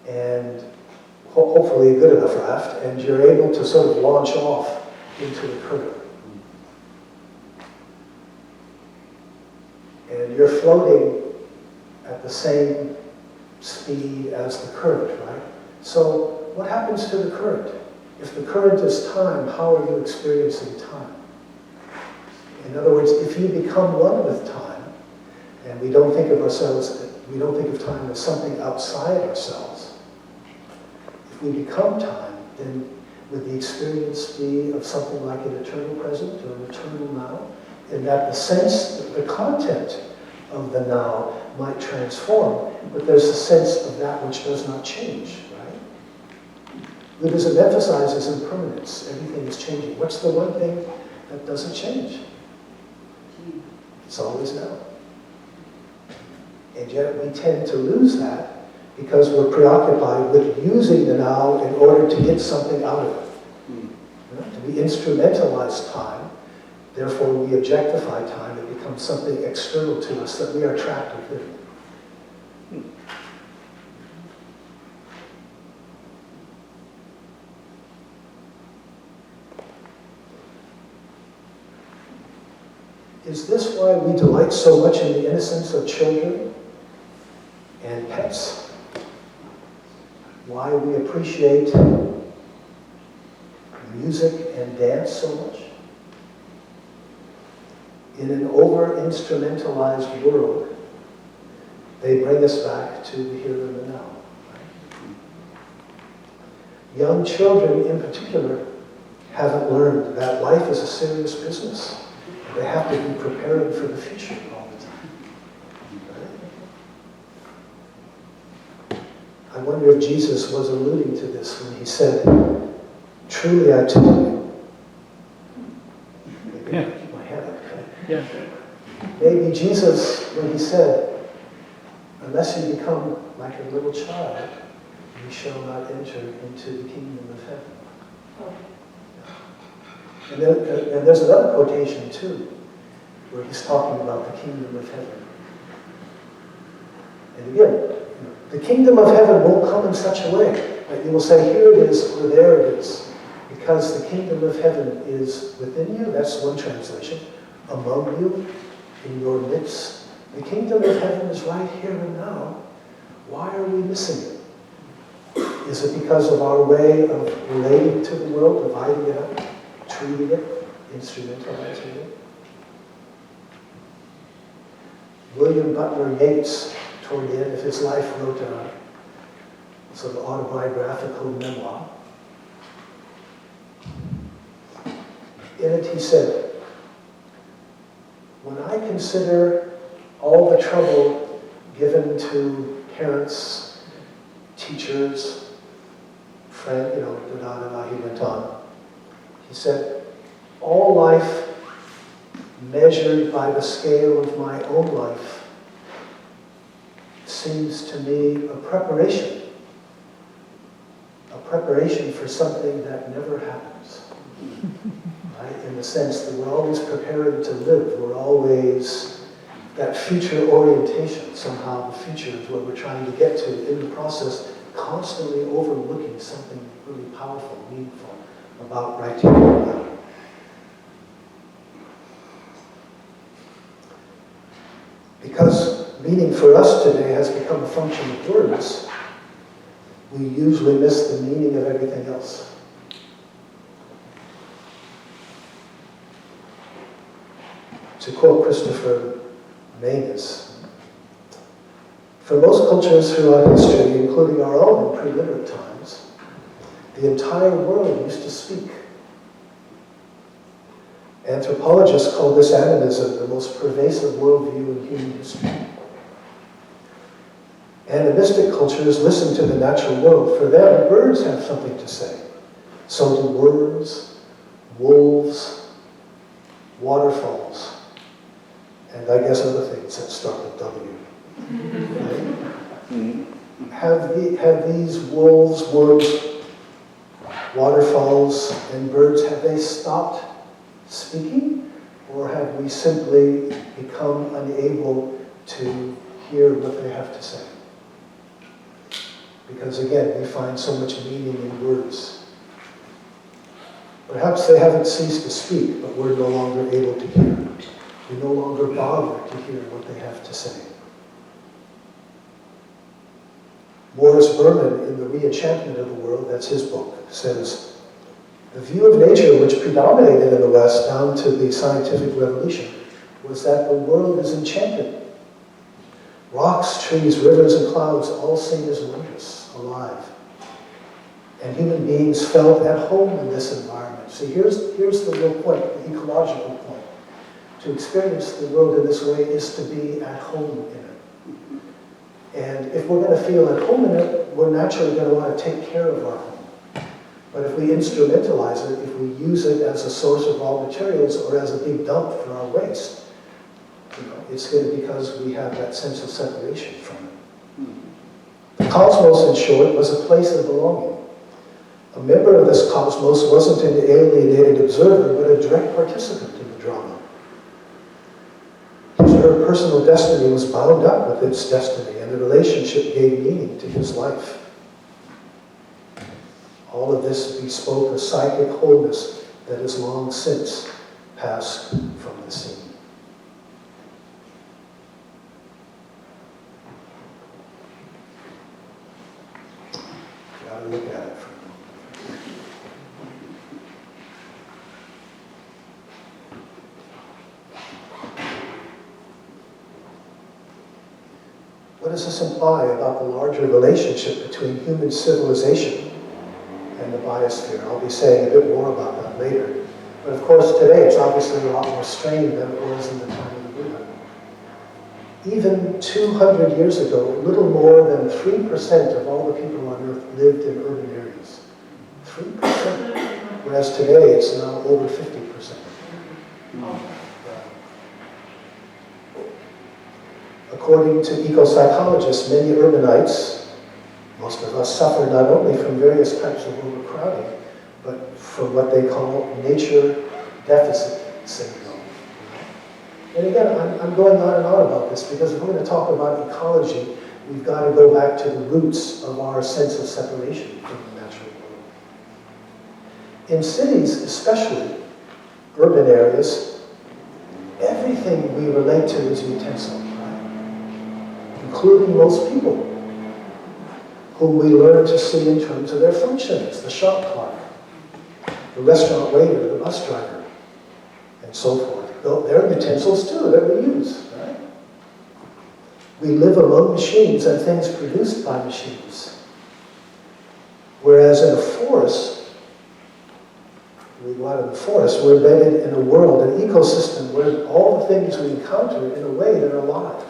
and hopefully a good enough raft, and you're able to sort of launch off into the current. and you're floating at the same speed as the current, right? So what happens to the current? If the current is time, how are you experiencing time? In other words, if you become one with time, and we don't think of time as something outside ourselves, if we become time, then would the experience be of something like an eternal present or an eternal now? In that the content of the now might transform, but there's a sense of that which does not change, right? Buddhism emphasizes impermanence. Everything is changing. What's the one thing that doesn't change? It's always now. And yet we tend to lose that because we're preoccupied with using the now in order to get something out of it. You know, we instrumentalize time, therefore we objectify time. It becomes something external to us that we are trapped within. Is this why we delight so much in the innocence of children and pets? Why we appreciate music and dance so much? In an over-instrumentalized world, they bring us back to the here and the now. Right? Young children in particular haven't learned that life is a serious business. They have to be preparing for the future all the time. Right? I wonder if Jesus was alluding to this when he said, "Truly I tell you." Maybe I keep my hand up. Okay? Yeah. Maybe Jesus, when he said, "Unless you become like a little child, you shall not enter into the kingdom of heaven." And there's another quotation too, where he's talking about the kingdom of heaven. And again, the kingdom of heaven won't come in such a way that you will say, here it is, or there it is. Because the kingdom of heaven is within you, that's one translation, among you, in your midst. The kingdom of heaven is right here and now. Why are we missing it? Is it because of our way of relating to the world, dividing it up? Treating it, instrumentalizing it. William Butler Yeats, toward the end of his life, wrote a sort of autobiographical memoir. In it he said, "When I consider all the trouble given to parents, teachers, friends, he went on. He said, all life measured by the scale of my own life seems to me a preparation for something that never happens. Right? In the sense that we're always preparing to live. We're always, that future orientation, somehow the future is what we're trying to get to in the process, constantly overlooking something really powerful, meaningful about right here and now. Because meaning for us today has become a function of words, we usually miss the meaning of everything else. To quote Christopher Magus, for most cultures throughout history, including our own in pre-literate times, the entire world used to speak. Anthropologists call this animism the most pervasive worldview in human history. Animistic cultures listen to the natural world. For them, birds have something to say. So do worms, wolves, waterfalls, and I guess other things that start with W. Right? Have these wolves, worms, waterfalls, and birds, have they stopped speaking? Or have we simply become unable to hear what they have to say? Because again, we find so much meaning in words. Perhaps they haven't ceased to speak, but we're no longer able to hear. We no longer bother to hear what they have to say. Morris Berman, in The Re-Enchantment of the World, that's his book, says, the view of nature which predominated in the West down to the scientific revolution was that the world is enchanted. Rocks, trees, rivers, and clouds all seen as wondrous, alive. And human beings felt at home in this environment. See, here's the real point, the ecological point. To experience the world in this way is to be at home in it. And if we're going to feel at home in it, we're naturally going to want to take care of our home. But if we instrumentalize it, if we use it as a source of raw materials or as a big dump for our waste, it's going to be because we have that sense of separation from it. The cosmos, in short, was a place of belonging. A member of this cosmos wasn't an alienated observer, but a direct participant in the drama. His or her personal destiny was bound up with its destiny, and the relationship gave meaning to his life. All of this bespoke a psychic wholeness that has long since passed from the scene. Got to look at it for a moment. What does this imply about the larger relationship between human civilization and the biosphere? I'll be saying a bit more about that later. But of course, today it's obviously a lot more strained than it was in the time of the Buddha. Even 200 years ago, little more than 3% of all the people on Earth lived in urban areas. 3%. Whereas today it's now over 50%. According to eco-psychologists, many urbanites, most of us, suffer not only from various types of overcrowding, but from what they call nature deficit syndrome. And again, I'm going on and on about this because if we're going to talk about ecology, we've got to go back to the roots of our sense of separation from the natural world. In cities, especially urban areas, everything we relate to is utensil, right? Including most people, whom we learn to see in terms of their functions, the shop clerk, the restaurant waiter, the bus driver, and so forth. They're utensils too that we use, right? We live among machines and things produced by machines. Whereas in a forest, we go out in the forest, we're embedded in a world, an ecosystem where all the things we encounter in a way that are alive.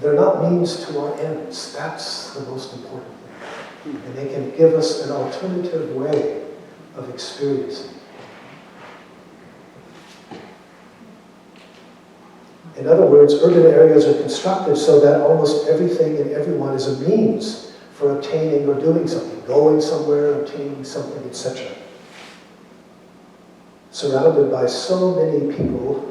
They're not means to our ends. That's the most important thing. And they can give us an alternative way of experiencing. In other words, urban areas are constructed so that almost everything and everyone is a means for obtaining or doing something, going somewhere, obtaining something, etc. Surrounded by so many people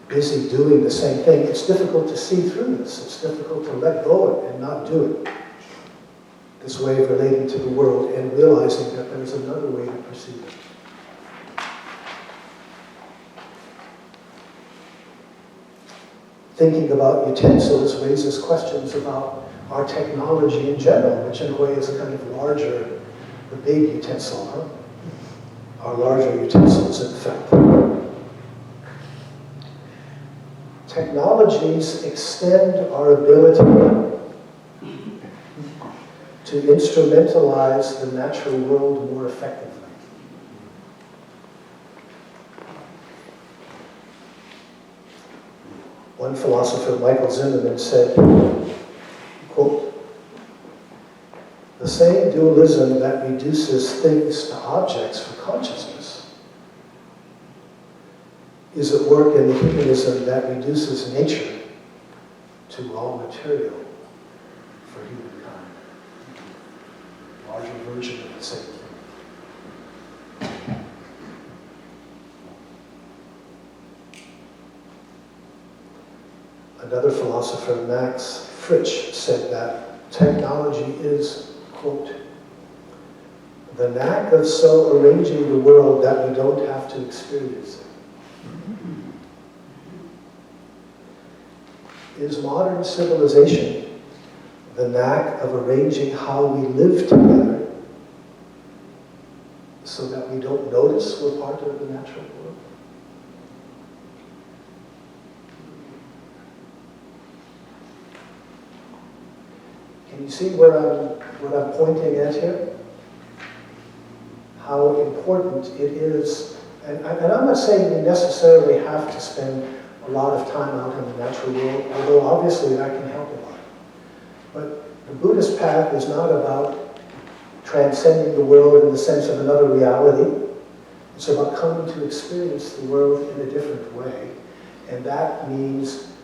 busy doing the same thing, it's difficult to see through this. It's difficult to let go of it and not do it. This way of relating to the world and realizing that there's another way to perceive it. Thinking about utensils raises questions about our technology in general, which in a way is kind of larger, the big utensil, huh? Our larger utensils, in fact. Technologies extend our ability to instrumentalize the natural world more effectively. One philosopher, Michael Zimmerman, said, quote, "The same dualism that reduces things to objects for consciousness is at work in the humanism that reduces nature to raw material for humankind." Larger version of the same thing. Another philosopher, Max Frisch, said that technology is, quote, "the knack of so arranging the world that we don't have to experience it." Is modern civilization the knack of arranging how we live together so that we don't notice we're part of the natural world? Can you see what I'm pointing at here? How important it is, and I'm not saying we necessarily have to spend a lot of time out in the natural world, although obviously that can help a lot. But the Buddhist path is not about transcending the world in the sense of another reality. It's about coming to experience the world in a different way. And that means,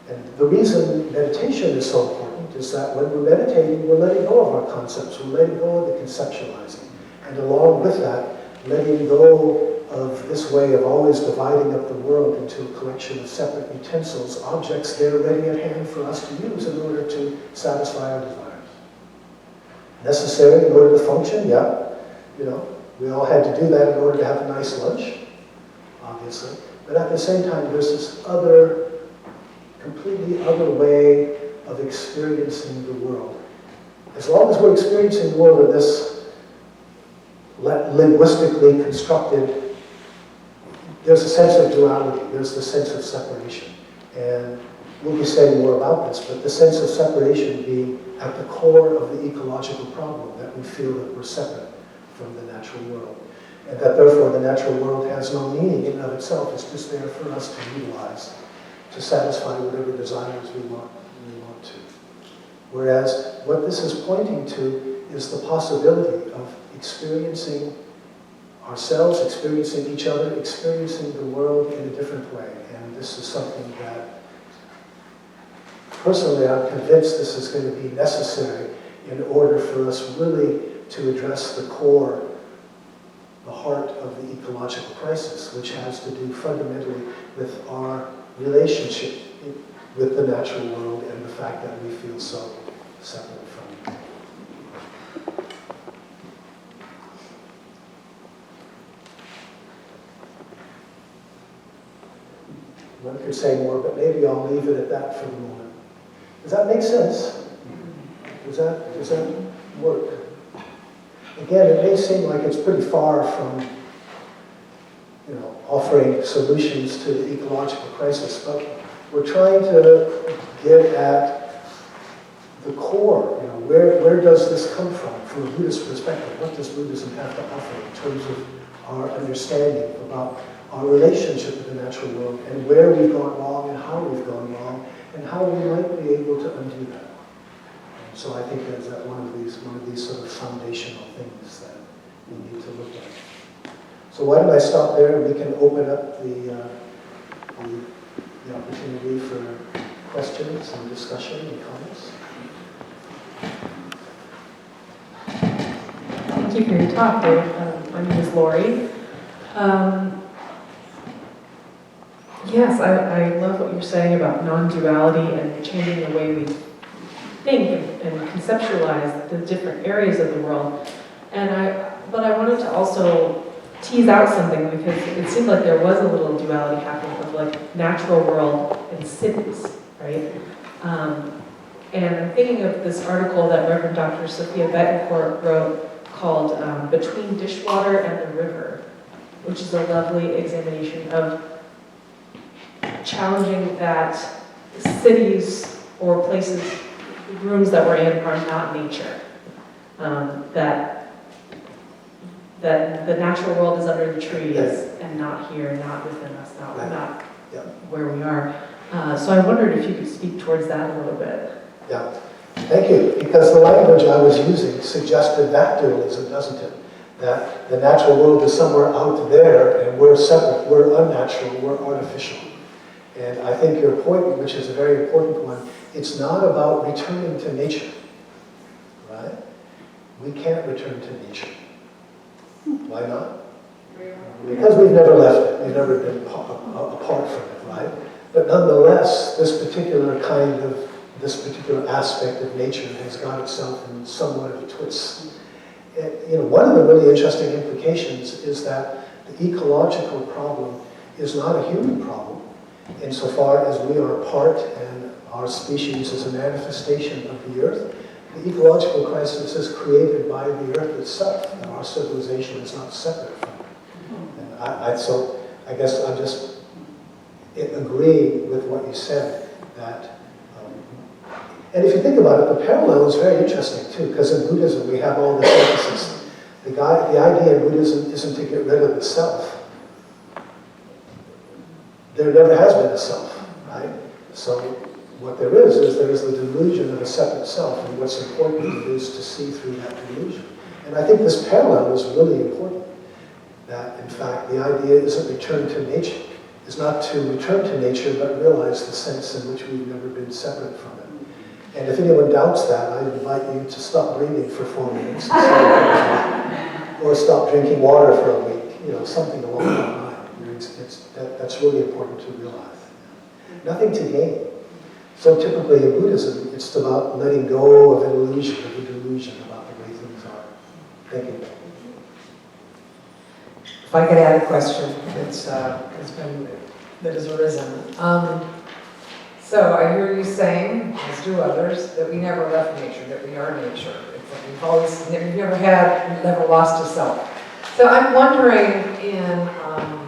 and the reason meditation is so important is that when we're meditating, we're letting go of our concepts, we're letting go of the conceptualizing. And along with that, letting go of this way of always dividing up the world into a collection of separate utensils, objects there ready at hand for us to use in order to satisfy our desires. Necessary in order to function, yeah. You know, we all had to do that in order to have a nice lunch, obviously. But at the same time, there's this other, completely other way of experiencing the world. As long as we're experiencing the world in this linguistically constructed, there's a sense of duality, there's the sense of separation. And we'll be saying more about this, but the sense of separation being at the core of the ecological problem, that we feel that we're separate from the natural world. And that therefore the natural world has no meaning in and of itself, it's just there for us to utilize, to satisfy whatever desires we want to. Whereas what this is pointing to is the possibility of experiencing ourselves, experiencing each other, experiencing the world in a different way. And this is something that, personally, I'm convinced this is going to be necessary in order for us really to address the core, the heart of the ecological crisis, which has to do fundamentally with our relationship with the natural world and the fact that we feel so separate from it. One could say more, but maybe I'll leave it at that for the moment. Does that make sense? Does that work? Again, it may seem like it's pretty far from, offering solutions to the ecological crisis, but we're trying to get at the core. Where does this come from a Buddhist perspective? What does Buddhism have to offer in terms of our understanding about our relationship with the natural world, and where we've gone wrong, and how we've gone wrong, and how we might be able to undo that. And so I think there's one of these sort of foundational things that we need to look at. So why don't I stop there, and we can open up the opportunity for questions and discussion and comments. Thank you for your talk, Dave. My name is Lori. Yes, I love what you're saying about non-duality and changing the way we think and conceptualize the different areas of the world. But I wanted to also tease out something, because it seemed like there was a little duality happening of like natural world and cities, right? And I'm thinking of this article that Reverend Dr. Sophia Betancourt wrote called Between Dishwater and the River, which is a lovely examination of challenging that cities or places, rooms that we're in are not nature. That the natural world is under the trees and not here, not within us, not where we are. So I wondered if you could speak towards that a little bit. Yeah, thank you. Because the language I was using suggested that dualism, doesn't it? That the natural world is somewhere out there and we're separate, we're unnatural, we're artificial. And I think your point, which is a very important one, it's not about returning to nature, right? We can't return to nature. Why not? Because we've never left it, we've never been apart from it, right? But nonetheless, this particular aspect of nature has got itself in somewhat of a twist. One of the really interesting implications is that the ecological problem is not a human problem, insofar as we are part and our species is a manifestation of the earth. The ecological crisis is created by the earth itself, and our civilization is not separate from it. And so I guess I'm just agreeing with what you said, that, and if you think about it, the parallel is very interesting too, because in Buddhism we have all this emphasis. The idea in Buddhism isn't to get rid of the self. There never has been a self, right? So what there is the delusion of a separate self, and what's important is to see through that delusion. And I think this parallel is really important, that in fact the idea isn't return to nature, is not to return to nature, but realize the sense in which we've never been separate from it. And if anyone doubts that, I invite you to stop breathing for 4 minutes, or stop drinking water for a week, something along that line. That's really important to realize. Nothing to gain. So typically in Buddhism, it's about letting go of an illusion, of a delusion about the way things are. Thank you. If I could add a question that has arisen. So I hear you saying, as do others, that we never left nature, that we are nature. It's like we've never lost a self. So I'm wondering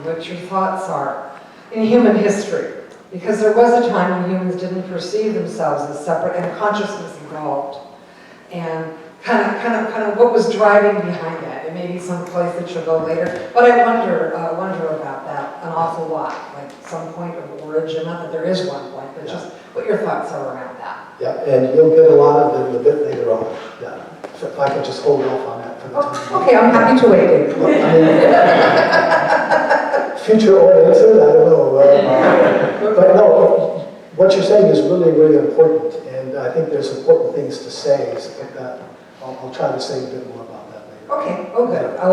what your thoughts are in human history, because there was a time when humans didn't perceive themselves as separate, and consciousness evolved, and kind of what was driving behind that. It may be some place that you'll go later, but I wonder about that an awful lot, like some point of origin. Not that there is one point, but just what your thoughts are around that. Yeah, and you'll get a lot of them a bit later on. Yeah. So if I could just hold off on that for the time. Okay, I'm happy to wait, Dave. Future oriented, I don't know. But no, what you're saying is really, really important, and I think there's important things to say. I'll try to say a bit more about that later. Okay, oh good. I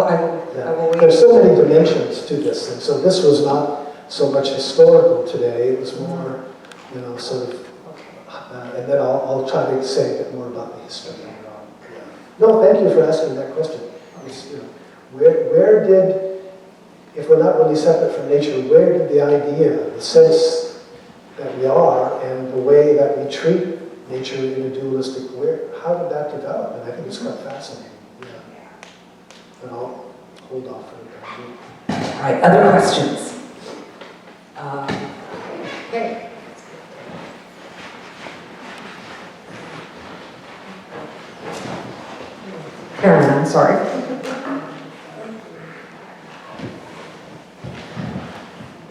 will wait. There's so many dimensions to this, and so this was not so much historical today. It was more, sort of, and then I'll try to say a bit more about the history. No, thank you for asking that question. Where did, if we're not really separate from nature, where did the idea, the sense that we are, and the way that we treat nature in a dualistic way, how did that develop? And I think it's quite fascinating. Yeah. And I'll hold off for a time. All right, other questions? Okay. Karen, I'm sorry.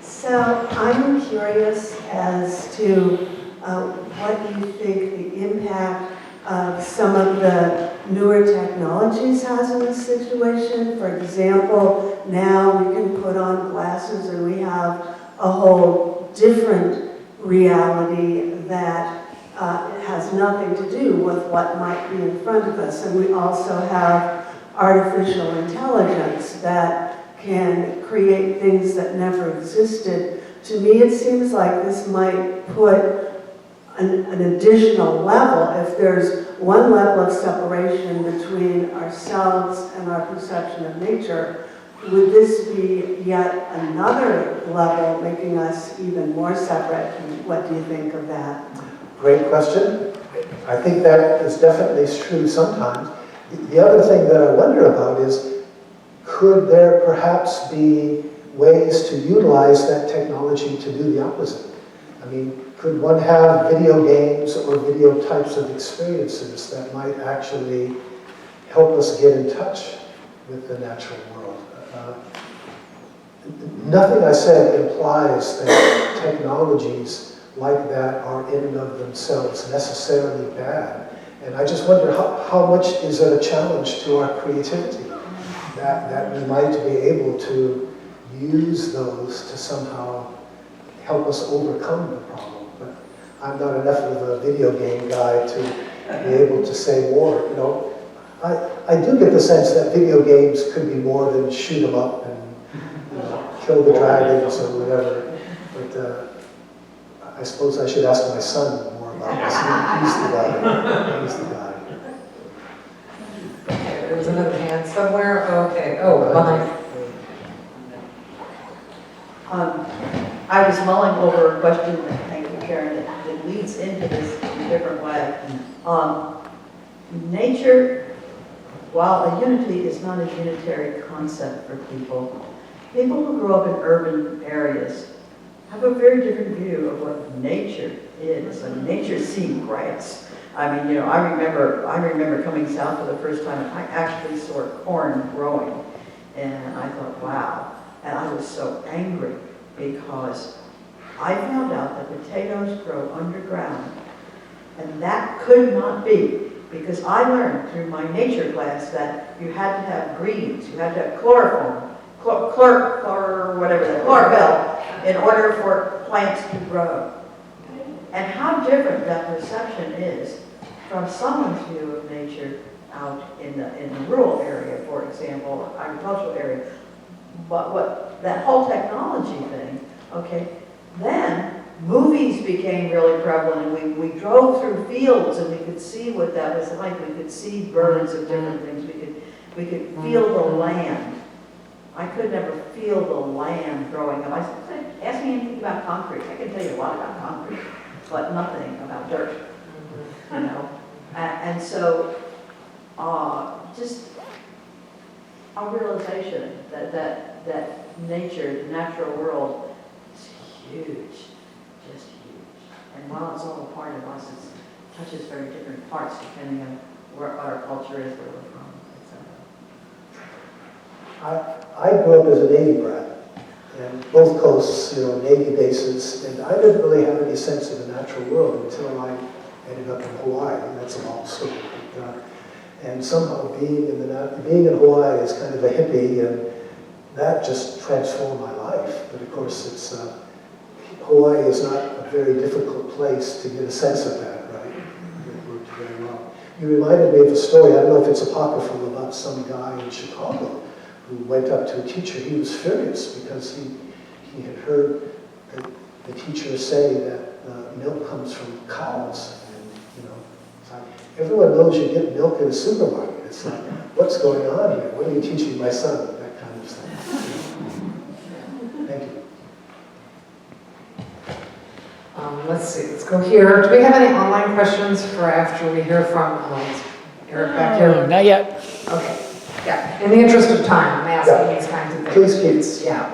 So I'm curious as to what you think the impact of some of the newer technologies has in this situation. For example, now we can put on glasses and we have a whole different reality that has nothing to do with what might be in front of us. And we also have artificial intelligence that can create things that never existed. To me, it seems like this might put an additional level. If there's one level of separation between ourselves and our perception of nature, would this be yet another level making us even more separate? And what do you think of that? Great question. I think that is definitely true sometimes. The other thing that I wonder about is, could there perhaps be ways to utilize that technology to do the opposite? I mean, could one have video games or video types of experiences that might actually help us get in touch with the natural world? Nothing I said implies that technologies like that are in and of themselves necessarily bad. And I just wonder how much is it a challenge to our creativity that we might be able to use those to somehow help us overcome the problem. But I'm not enough of a video game guy to be able to say more. I do get the sense that video games could be more than shoot 'em up and kill the dragons or whatever. But I suppose I should ask my son more about this. He's the guy. He's the guy. Okay, there's another hand somewhere. Okay. Oh, behind. I was mulling over a question, thank you, Karen, that leads into this in a different way. Nature, while a unity is not a unitary concept for people, people who grow up in urban areas have a very different view of what nature is. I mean, nature's seeing grass. I mean, you know, I remember coming south for the first time, and I actually saw corn growing, and I thought, wow. And I was so angry because I found out that potatoes grow underground, and that could not be, because I learned through my nature class that you had to have greens, you had to have chlorophyll, in order for plants to grow. And how different that perception is from someone's view of nature out in the rural area, for example, agricultural area. But what that whole technology thing, okay, then movies became really prevalent, and we drove through fields and we could see what that was like. We could see birds of different things. We could feel the land. I could never feel the land growing up. I said, ask me anything about concrete. I can tell you a lot about concrete, but nothing about dirt, you know. And so, just a realization that nature, the natural world, is huge, just huge. And while it's all a part of us, it touches very different parts depending on what our culture is, where we're from, etc. I grew up as a Navy brat, and both coasts, you know, Navy bases, and I didn't really have any sense of the natural world until I ended up in Hawaii. That's a long story. And somehow being in Hawaii as kind of a hippie, and that just transformed my life. But of course, Hawaii is not a very difficult place to get a sense of that, right? It worked very well. You reminded me of a story, I don't know if it's apocryphal, about some guy in Chicago who went up to a teacher. He was furious because he had heard the teacher say that milk comes from cows. And, you know, it's like, everyone knows you get milk in a supermarket. It's like, what's going on here? What are you teaching my son? That kind of thing. Thank you. Let's see, let's go here. Do we have any online questions for after we hear from Eric back here? Not yet. Okay, yeah. In the interest of time, I'm asking these kinds of things. Please keep,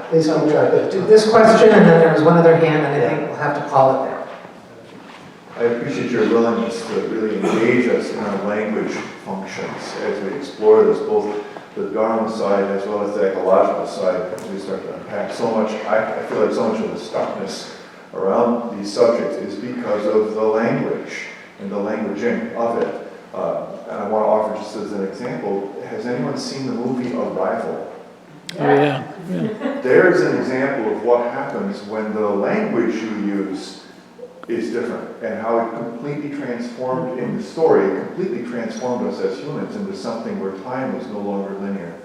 please keep track of Do it. this question, and then there was one other hand, and I think we'll have to call it there. I appreciate your willingness to really engage us in our language functions as we explore this, both the Dharma side as well as the ecological side, as we start to unpack so much. I feel like so much of the stuckness around these subjects is because of the language and the languaging of it. And I want to offer just as an example, has anyone seen the movie Arrival? Oh, yeah. There's an example of what happens when the language you use is different, and how it completely transformed in the story, it completely transformed us as humans into something where time is no longer linear.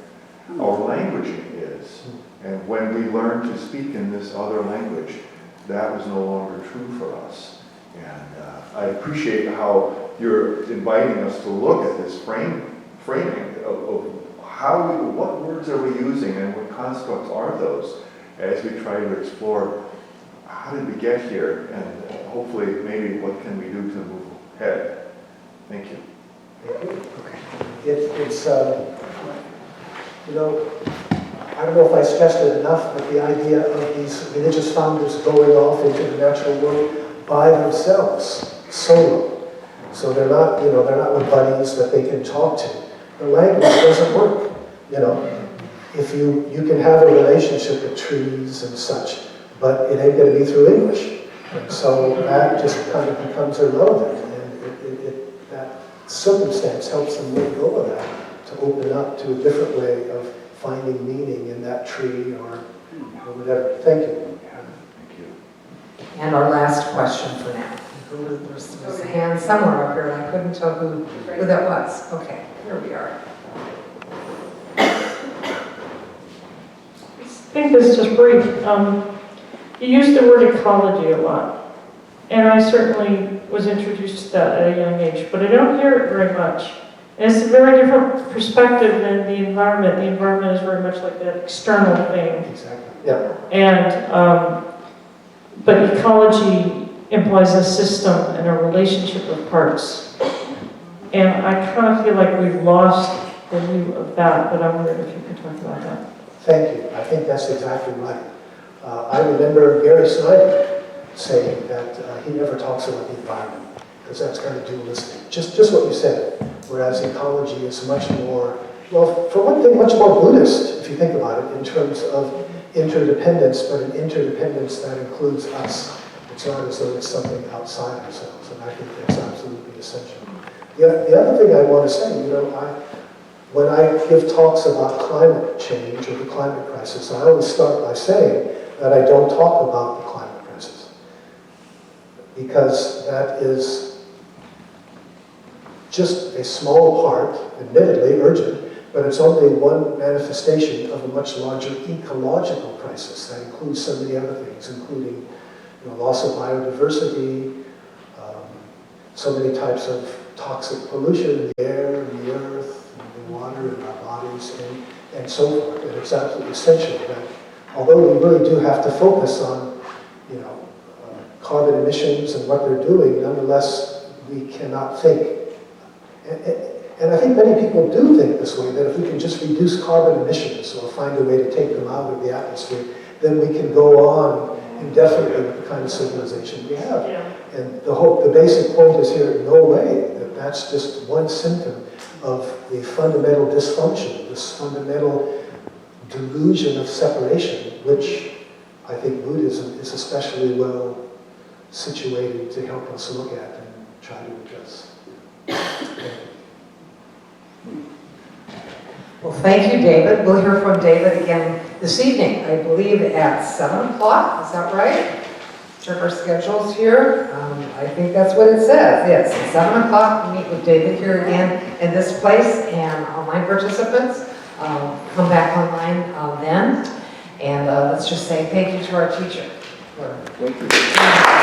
Our languaging is. And when we learn to speak in this other language, that was no longer true for us. And I appreciate how you're inviting us to look at this framing of what words are we using and what constructs are those as we try to explore how did we get here, and hopefully maybe what can we do to move ahead. Thank you. It's you know, I don't know if I stressed it enough, but the idea of these religious founders going off into the natural world by themselves, solo. So they're not, you know, they're not with buddies that they can talk to. The language doesn't work. You know, if you can have a relationship with trees and such, but it ain't going to be through English. And so that just kind of becomes irrelevant, and that circumstance helps them let go of that to open up to a different way of finding meaning in that tree or whatever. Thank you. Thank you. And our last question for now. There's a hand somewhere up here, and I couldn't tell who that was. Okay, here we are. I think this is just brief. You use the word ecology a lot, and I certainly was introduced to that at a young age, but I don't hear it very much. And it's a very different perspective than the environment. The environment is very much like that external thing. Exactly. Yeah. And but ecology implies a system and a relationship of parts. And I kind of feel like we've lost the view of that, but I wondered if you could talk about that. Thank you. I think that's exactly right. I remember Gary Snyder saying that he never talks about the environment because that's kind of dualistic. Just what you said. Whereas ecology is much more, well, for one thing, much more Buddhist, if you think about it, in terms of interdependence, but an interdependence that includes us. It's not as though it's something outside ourselves, and I think that's absolutely essential. The other thing I want to say, when I give talks about climate change or the climate crisis, I always start by saying that I don't talk about the climate crisis. Because that is just a small part, admittedly urgent, but it's only one manifestation of a much larger ecological crisis that includes so many other things, including loss of biodiversity, so many types of toxic pollution in the air, in the earth, in the water, in our bodies, and so forth. And it's absolutely essential that, although we really do have to focus on, carbon emissions and what they're doing, nonetheless, we cannot think. And I think many people do think this way, that if we can just reduce carbon emissions or find a way to take them out of the atmosphere, then we can go on indefinitely with the kind of civilization we have. Yeah. And the basic point is here, no way, that's just one symptom of the fundamental dysfunction, this fundamental delusion of separation, which I think Buddhism is especially well situated to help us look at and try to address. Well, thank you, David. We'll hear from David again this evening, I believe at 7 o'clock. Is that right? Check our schedules here. I think that's what it says. Yes, at 7 o'clock, we meet with David here again in this place, and online participants come back online then. And let's just say thank you to our teacher. Thank you.